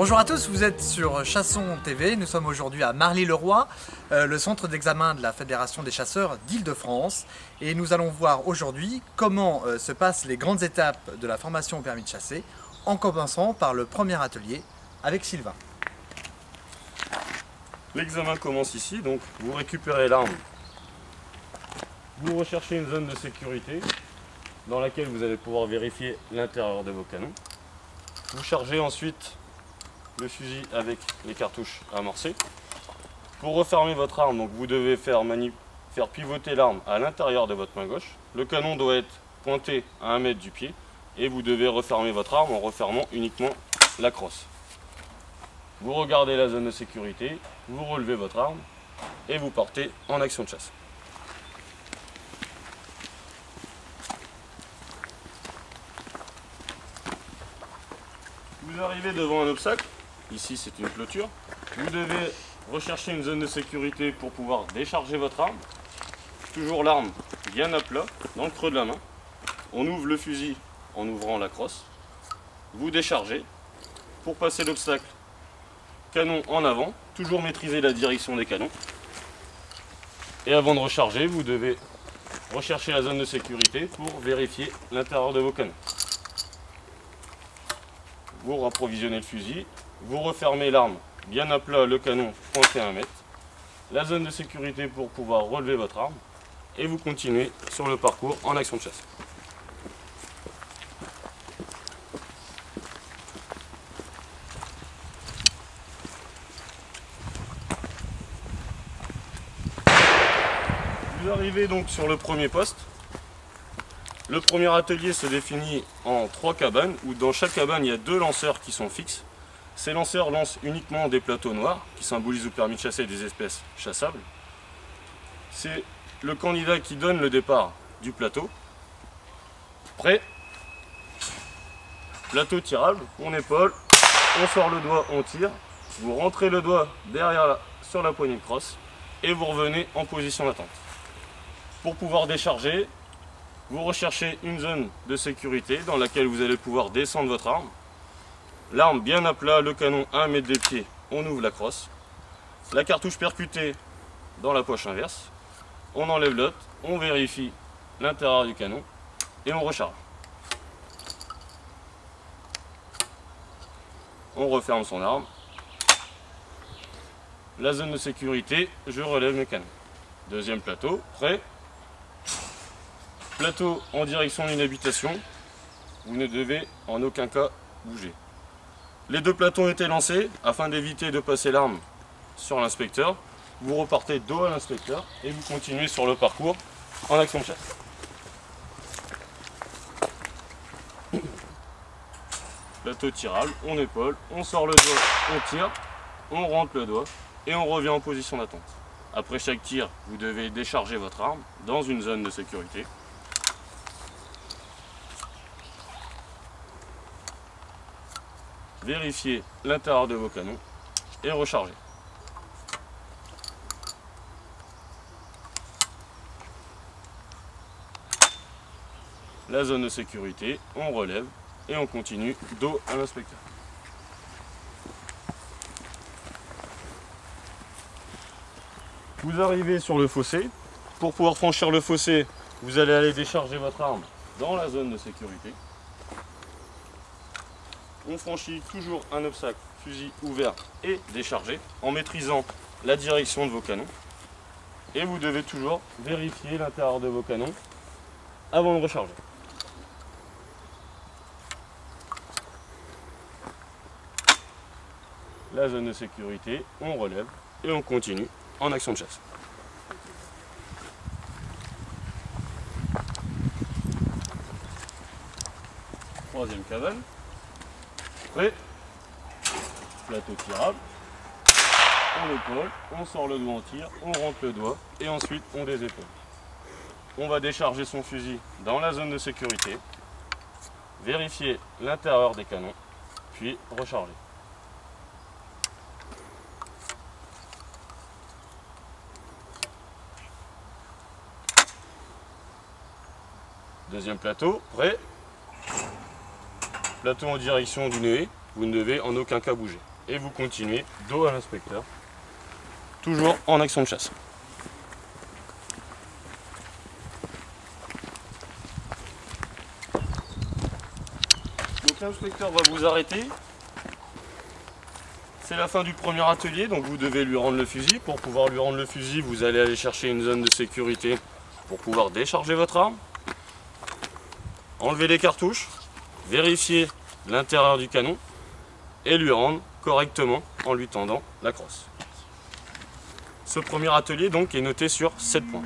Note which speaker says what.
Speaker 1: Bonjour à tous, vous êtes sur Chasson TV. Nous sommes aujourd'hui à Marly-le-Roi, le centre d'examen de la Fédération des chasseurs d'Île-de-France. Et nous allons voir aujourd'hui comment se passent les grandes étapes de la formation au permis de chasser, en commençant par le premier atelier avec Sylvain.
Speaker 2: L'examen commence ici, donc vous récupérez l'arme. Vous recherchez une zone de sécurité dans laquelle vous allez pouvoir vérifier l'intérieur de vos canons. Vous chargez ensuite le fusil avec les cartouches amorcées. Pour refermer votre arme, donc vous devez faire pivoter l'arme à l'intérieur de votre main gauche. Le canon doit être pointé à 1 mètre du pied et vous devez refermer votre arme en refermant uniquement la crosse. Vous regardez la zone de sécurité, vous relevez votre arme et vous partez en action de chasse. Vous arrivez devant un obstacle, ici c'est une clôture. Vous devez rechercher une zone de sécurité pour pouvoir décharger votre arme. Toujours l'arme bien à plat, dans le creux de la main. On ouvre le fusil en ouvrant la crosse. Vous déchargez. Pour passer l'obstacle, canon en avant, toujours maîtriser la direction des canons. Et avant de recharger, vous devez rechercher la zone de sécurité pour vérifier l'intérieur de vos canons. Vous rapprovisionnez le fusil, vous refermez l'arme bien à plat, le canon pointé à 1 mètre, la zone de sécurité pour pouvoir relever votre arme, et vous continuez sur le parcours en action de chasse. Vous arrivez donc sur le premier poste. Le premier atelier se définit en 3 cabanes, où dans chaque cabane il y a 2 lanceurs qui sont fixes. Ces lanceurs lancent uniquement des plateaux noirs, qui symbolisent au permis de chasser des espèces chassables. C'est le candidat qui donne le départ du plateau. Prêt. Plateau tirable, on épaule, on sort le doigt, on tire. Vous rentrez le doigt derrière sur la poignée de crosse et vous revenez en position d'attente. Pour pouvoir décharger, vous recherchez une zone de sécurité dans laquelle vous allez pouvoir descendre votre arme. L'arme bien à plat, le canon à 1 mètre des pieds, on ouvre la crosse. La cartouche percutée dans la poche inverse. On enlève l'autre, on vérifie l'intérieur du canon et on recharge. On referme son arme. La zone de sécurité, je relève mes canons. Deuxième plateau, prêt. Plateau en direction d'une habitation, vous ne devez en aucun cas bouger. Les 2 plateaux ont été lancés afin d'éviter de passer l'arme sur l'inspecteur. Vous repartez dos à l'inspecteur et vous continuez sur le parcours en action de chasse. Plateau tirable, on épaule, on sort le doigt, on tire, on rentre le doigt et on revient en position d'attente. Après chaque tir, vous devez décharger votre arme dans une zone de sécurité. Vérifiez l'intérieur de vos canons et rechargez. La zone de sécurité, on relève et on continue dos à l'inspecteur. Vous arrivez sur le fossé. Pour pouvoir franchir le fossé, vous allez aller décharger votre arme dans la zone de sécurité. On franchit toujours un obstacle, fusil ouvert et déchargé, en maîtrisant la direction de vos canons. Et vous devez toujours vérifier l'intérieur de vos canons avant de recharger. La zone de sécurité, on relève et on continue en action de chasse. Troisième cabane. Prêt. Plateau tirable. On épaule, on sort le doigt, on tire, on rentre le doigt et ensuite on désépaule. On va décharger son fusil dans la zone de sécurité, vérifier l'intérieur des canons, puis recharger. Deuxième plateau, prêt. Plateau en direction d'une haie, vous ne devez en aucun cas bouger. et vous continuez dos à l'inspecteur, toujours en action de chasse. Donc l'inspecteur va vous arrêter. C'est la fin du premier atelier, donc vous devez lui rendre le fusil. Pour pouvoir lui rendre le fusil, vous allez aller chercher une zone de sécurité pour pouvoir décharger votre arme. Enlever les cartouches, vérifier l'intérieur du canon et lui rendre correctement en lui tendant la crosse. Ce premier atelier donc est noté sur 7 points.